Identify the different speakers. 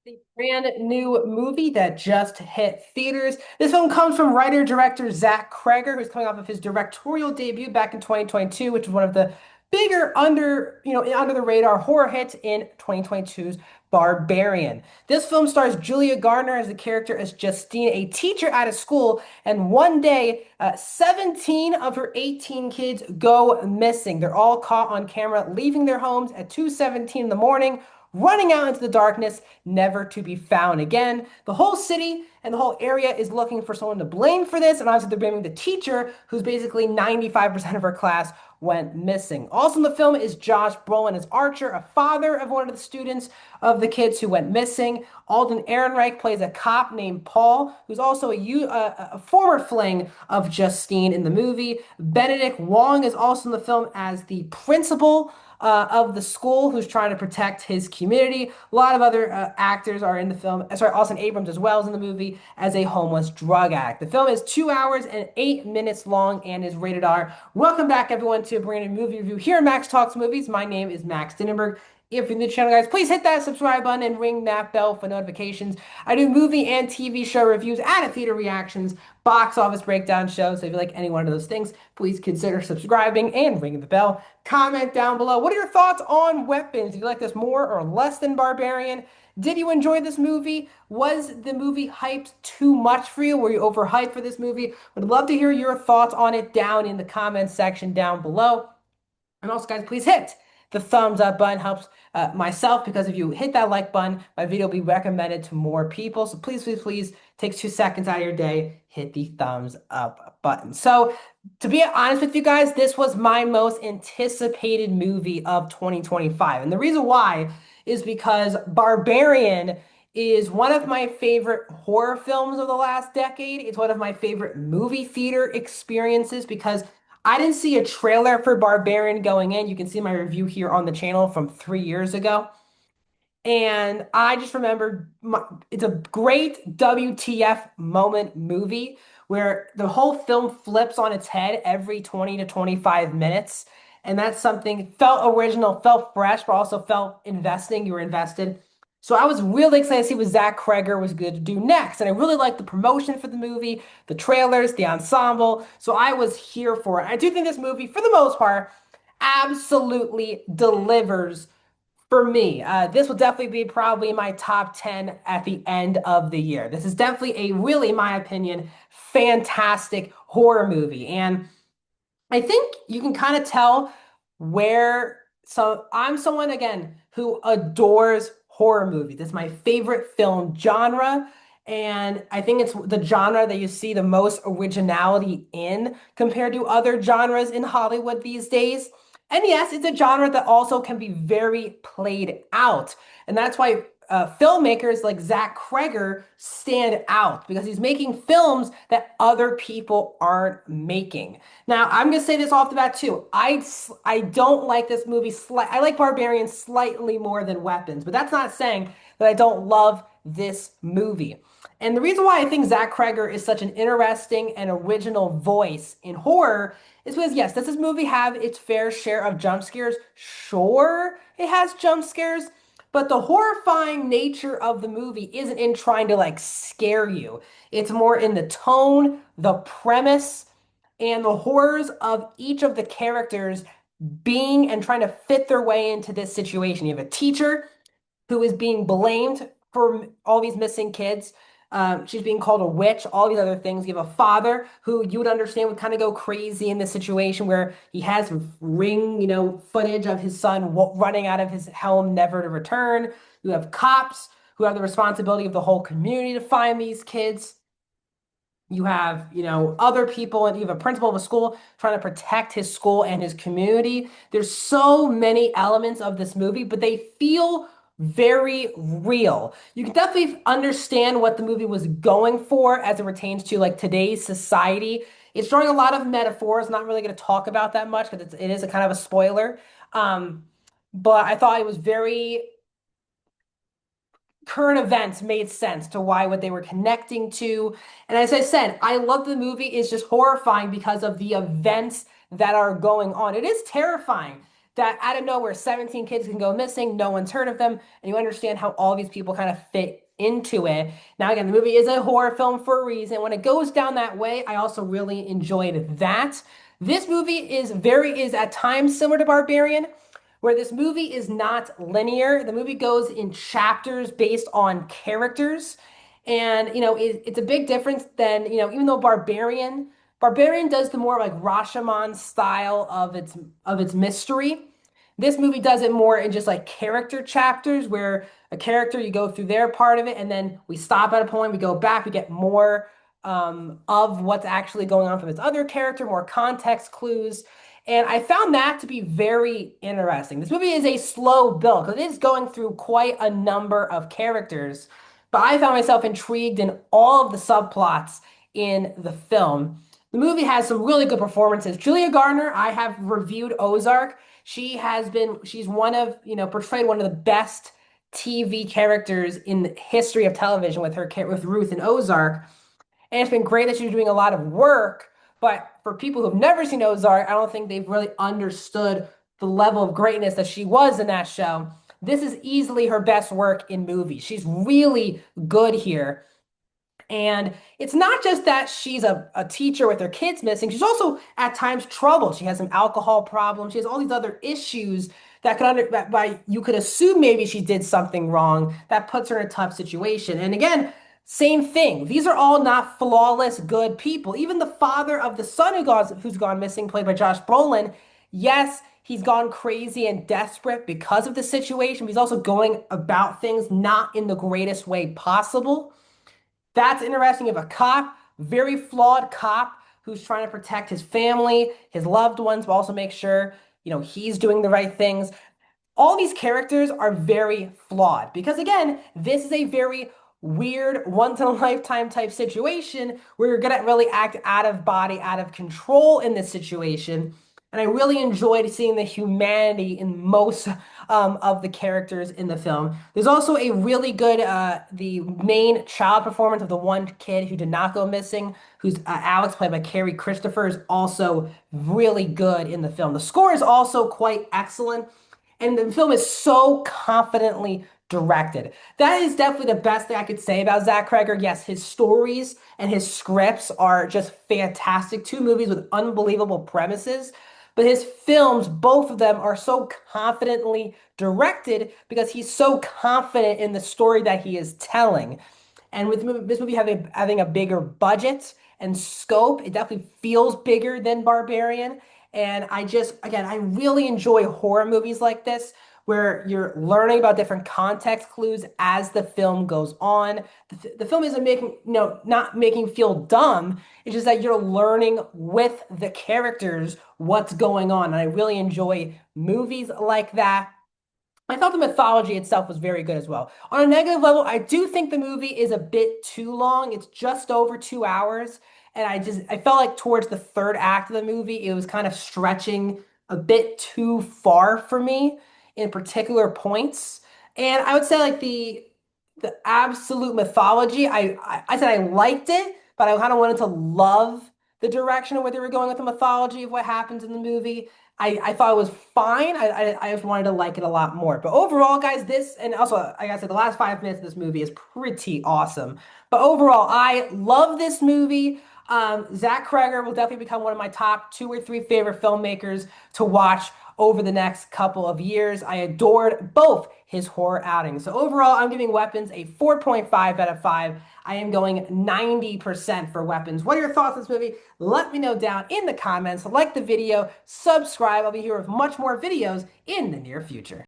Speaker 1: The brand new movie that just hit theaters. This film comes from writer-director Zach Cregger, who's coming off of his directorial debut back in 2022, which was one of the bigger under the radar horror hits in 2022's Barbarian. This film stars Julia Garner as the character as Justine, a teacher at a school, and one day, 17 of her 18 kids go missing. They're all caught on camera leaving their homes at 2:17 in the morning, running out into the darkness, never to be found again. The whole city and the whole area is looking for someone to blame for this, and obviously they're blaming the teacher, who's basically 95% of her class went missing. Also in the film is Josh Brolin as Archer, a father of one of the students of the kids who went missing. Alden Ehrenreich plays a cop named Paul, who's also a former fling of Justine in the movie. Benedict Wong is also in the film as the principal of the school who's trying to protect his community. A lot of other actors are in the film. Sorry, Austin Abrams as well is in the movie as a homeless drug addict. The film is 2 hours and 8 minutes long and is rated R. Welcome back, everyone, to a brand new movie review here at Max Talks Movies. My name is Max Dinenberg. If you're new to the channel, guys, please hit that subscribe button and ring that bell for notifications. I do movie and TV show reviews, and theater reactions, box office breakdown shows. So if you like any one of those things, please consider subscribing and ringing the bell. Comment down below. What are your thoughts on Weapons? Do you like this more or less than Barbarian? Did you enjoy this movie? Was the movie hyped too much for you? Were you overhyped for this movie? Would love to hear your thoughts on it down in the comments section down below. And also, guys, please hit the thumbs up button. Helps myself, because if you hit that like button, my video will be recommended to more people. So please, please, please take 2 seconds out of your day, hit the thumbs up button. So to be honest with you guys, this was my most anticipated movie of 2025. And the reason why is because Barbarian is one of my favorite horror films of the last decade. It's one of my favorite movie theater experiences because I didn't see a trailer for Barbarian going in. You can see my review here on the channel from 3 years ago. And I just remember it's a great WTF moment movie where the whole film flips on its head every 20 to 25 minutes. And that's something felt original, felt fresh, but also felt investing. You were invested. So I was really excited to see what Zach Cregger was going to do next. And I really liked the promotion for the movie, the trailers, the ensemble. So I was here for it. I do think this movie, for the most part, absolutely delivers for me. This will definitely be probably my top 10 at the end of the year. This is definitely a really, in my opinion, fantastic horror movie. And I think you can kind of tell where. So I'm someone, again, who adores horror movies. It's my favorite film genre. And I think it's the genre that you see the most originality in compared to other genres in Hollywood these days. And yes, it's a genre that also can be very played out. And that's why filmmakers like Zach Cregger stand out, because he's making films that other people aren't making. Now, I'm going to say this off the bat too. I don't like this movie. I like Barbarian slightly more than Weapons, but that's not saying that I don't love this movie. And the reason why I think Zach Cregger is such an interesting and original voice in horror is because, yes, does this movie have its fair share of jump scares? Sure, it has jump scares, but the horrifying nature of the movie isn't in trying to like scare you. It's more in the tone, the premise, and the horrors of each of the characters being and trying to fit their way into this situation. You have a teacher who is being blamed for all these missing kids. She's being called a witch, all these other things. You have a father who you would understand would kind of go crazy in this situation where he has ring, footage of his son running out of his home, never to return. You have cops who have the responsibility of the whole community to find these kids. You have, other people, and you have a principal of a school trying to protect his school and his community. There's so many elements of this movie, but they feel very real. You can definitely understand what the movie was going for as it pertains to like today's society. It's drawing a lot of metaphors. Not really going to talk about that much because it is a kind of a spoiler. But I thought it was very current events made sense to why what they were connecting to. And as I said, I love the movie. It's just horrifying because of the events that are going on. It is terrifying that out of nowhere 17 kids can go missing, no one's heard of them, and you understand how all these people kind of fit into it. Now, again, the movie is a horror film for a reason. When it goes down that way, I also really enjoyed that. This movie is at times similar to Barbarian, where this movie is not linear. The movie goes in chapters based on characters. And, it's a big difference than, even though Barbarian does the more like Rashomon style of its mystery. This movie does it more in just like character chapters where a character, you go through their part of it, and then we stop at a point, we go back, we get more of what's actually going on from this other character, more context clues. And I found that to be very interesting. This movie is a slow build because it is going through quite a number of characters, but I found myself intrigued in all of the subplots in the film. The movie has some really good performances. Julia Garner, I have reviewed Ozark. She's portrayed one of the best TV characters in the history of television with Ruth in Ozark. And it's been great that she's doing a lot of work, but for people who've never seen Ozark, I don't think they've really understood the level of greatness that she was in that show. This is easily her best work in movies. She's really good here. And it's not just that she's a teacher with her kids missing. She's also at times troubled. She has some alcohol problems. She has all these other issues you could assume maybe she did something wrong that puts her in a tough situation. And again, same thing. These are all not flawless, good people. Even the father of the son who's gone missing, played by Josh Brolin, yes, he's gone crazy and desperate because of the situation, but he's also going about things not in the greatest way possible. That's interesting. Of a cop, very flawed cop who's trying to protect his family, his loved ones, but also make sure, he's doing the right things. All these characters are very flawed because, again, this is a very weird, once in a lifetime type situation where you're going to really act out of body, out of control in this situation. And I really enjoyed seeing the humanity in most of the characters in the film. There's also a really good, the main child performance of the one kid who did not go missing, who's Alex, played by Carrie Christopher, is also really good in the film. The score is also quite excellent, and the film is so confidently directed. That is definitely the best thing I could say about Zach Cregger. Yes, his stories and his scripts are just fantastic. Two movies with unbelievable premises. But his films, both of them, are so confidently directed because he's so confident in the story that he is telling. And with this movie having a bigger budget and scope, it definitely feels bigger than Barbarian. And again, I really enjoy horror movies like this where you're learning about different context clues as the film goes on. The film isn't not making you feel dumb. It's just that you're learning with the characters what's going on. And I really enjoy movies like that. I thought the mythology itself was very good as well. On a negative level, I do think the movie is a bit too long. It's just over 2 hours. And I felt like towards the third act of the movie, it was kind of stretching a bit too far for me in particular points. And I would say like the absolute mythology, I said I liked it, but I kind of wanted to love the direction of where they were going with the mythology of what happens in the movie. I thought it was fine. I just wanted to like it a lot more. But overall, guys, and also, like I said, the last 5 minutes of this movie is pretty awesome. But overall, I love this movie. Zach Cregger will definitely become one of my top 2 or 3 favorite filmmakers to watch over the next couple of years. I adored both his horror outings. So overall, I'm giving Weapons a 4.5 out of 5. I am going 90% for Weapons. What are your thoughts on this movie? Let me know down in the comments. Like the video, subscribe. I'll be here with much more videos in the near future.